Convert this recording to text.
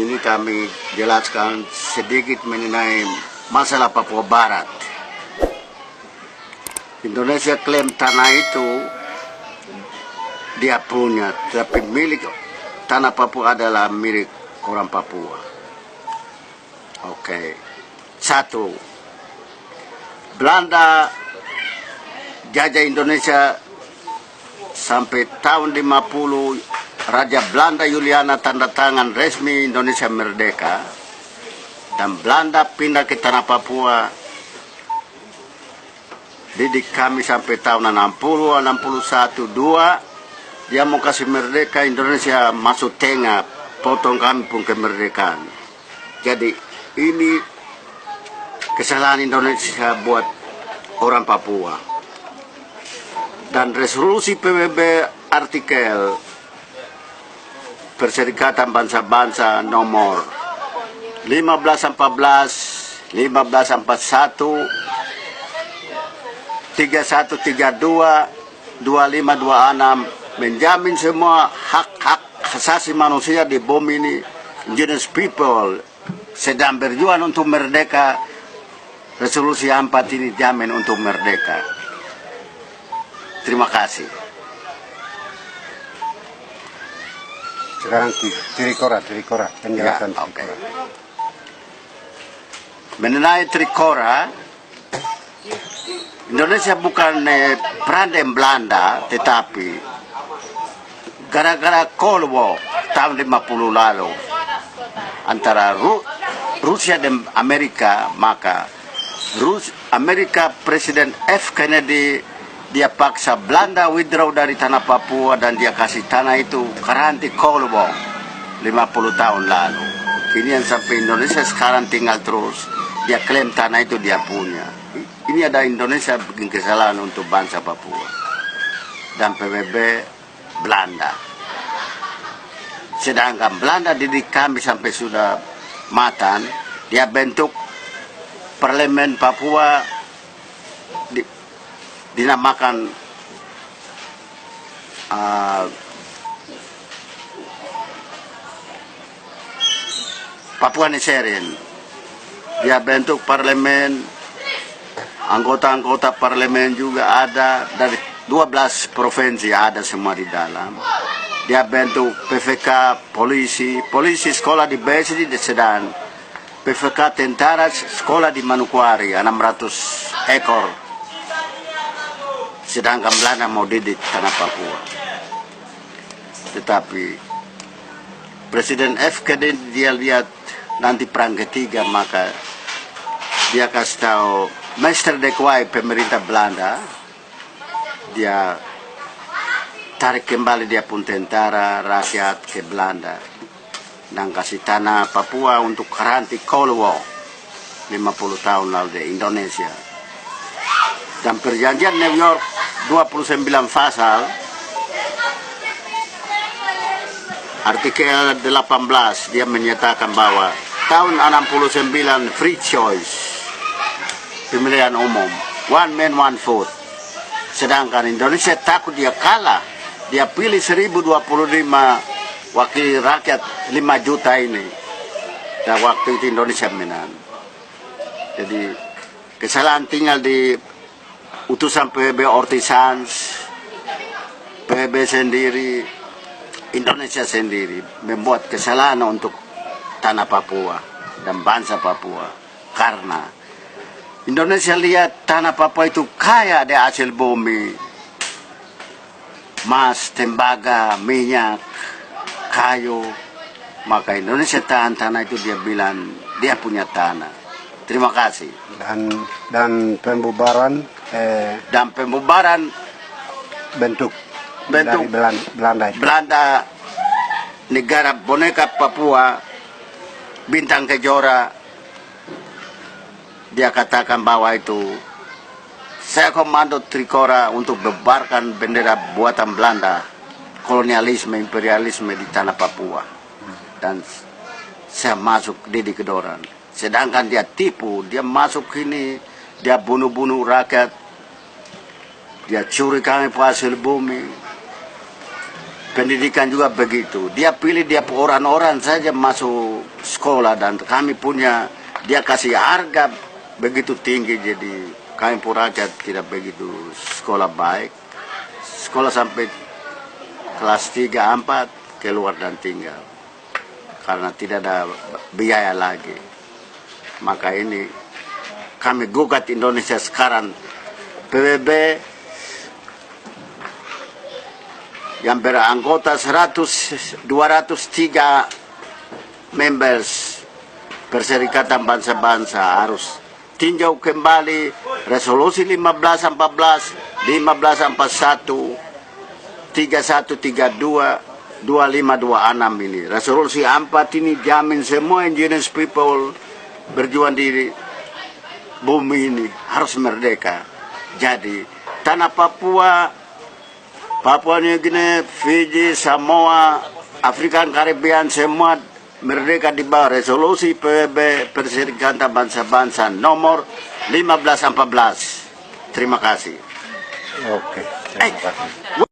sini kami jelaskan sedikit mengenai masalah Papua Barat. Indonesia klaim tanah itu dia punya, tapi milik tanah Papua adalah milik orang Papua. Oke. Satu, Belanda jajah Indonesia sampai tahun 50. Raja Belanda Juliana tanda tangan resmi Indonesia merdeka, dan Belanda pindah ke tanah Papua. Didik kami sampai tahun 60, 61, 2 dia mau kasih merdeka, Indonesia masuk tengah, potong kami pun kemerdekaan. Jadi ini kesalahan Indonesia buat orang Papua. Dan resolusi PBB artikel Perserikatan Bangsa-Bangsa nomor 1514, 1541, 3132, 2526 menjamin semua hak-hak asasi manusia di bumi ini. Indigenous people sedang berjuang untuk merdeka. Resolusi 4 ini jamin untuk merdeka. Terima kasih. Sekarang Trikora penjelasan ya, okay. Mengenai Trikora, Indonesia bukan perantai Belanda, tetapi gara-gara Cold War tahun 50 lalu antara Rusia dan Amerika, maka Amerika Presiden F. Kennedy dia paksa Belanda withdraw dari tanah Papua dan dia kasih tanah itu karanti Cold War 50 tahun lalu. Ini yang sampai Indonesia sekarang tinggal terus. Dia klaim tanah itu dia punya. Ini ada Indonesia bikin kesalahan untuk bangsa Papua dan PBB Belanda. Sedangkan Belanda didik kami sampai sudah matang, dia bentuk parlemen Papua dinamakan Papua Niserian. Dia bentuk parlemen, anggota-anggota parlemen juga ada dari 12 provinsi, ada semua di dalam. Dia bentuk PVK, polisi sekolah di Besi di Sedan, PVK tentara sekolah di Manokwari 600 ekor. Sedangkan Belanda mau didik tanah Papua. Tetapi Presiden F. Kennedy dia lihat nanti perang ketiga, maka dia kasih tahu Mr. de Klerk, pemerintah Belanda, dia tarik kembali dia pun tentara rakyat ke Belanda dan kasih tanah Papua untuk karanti Cold War 50 tahun lalu di Indonesia. Dan perjanjian New York 29 pasal artikel 18 dia menyatakan bahwa tahun 69 free choice, pemilihan umum, one man one vote. Sedangkan Indonesia takut dia kalah, dia pilih 1025 wakil rakyat 5 juta ini, dan waktu itu Indonesia menang. Jadi kesalahan tinggal di utusan PBB Ortisans, PBB sendiri, Indonesia sendiri membuat kesalahan untuk tanah Papua dan bangsa Papua. Karena Indonesia lihat tanah Papua itu kaya ada hasil bumi, emas, tembaga, minyak, kayu. Maka Indonesia tahan tanah itu, dia bilang dia punya tanah. Terima kasih. Dan pembubaran bentuk Belanda negara boneka Papua bintang kejora. Dia katakan bahwa itu saya komando Trikora untuk bubarkan bendera buatan Belanda, kolonialisme, imperialisme di tanah Papua, dan saya masuk Didi Kedoran. Sedangkan dia tipu, dia masuk ini, dia bunuh-bunuh rakyat, dia curi kami hasil bumi. pendidikan juga begitu. Dia pilih dia orang-orang saja masuk sekolah dan kami punya dia kasih harga begitu tinggi, jadi kami pun rakyat tidak begitu sekolah baik. Sekolah sampai kelas 3, 4 keluar dan tinggal karena tidak ada biaya lagi. Maka ini kami gugat Indonesia sekarang, PBB yang beranggota 203 members Perserikatan Bangsa-Bangsa harus tinjau kembali resolusi 1514, 1541, 3132, 2526 ini. Resolusi 4 ini jamin semua indigenous people berjuang di bumi ini harus merdeka. Jadi tanah Papua, Papua New Guinea, Fiji, Samoa, Afrika Karibian semua merdeka di bawah resolusi PBB Perserikatan Bangsa-Bangsa nomor 1514. Terima kasih. Oke, terima kasih.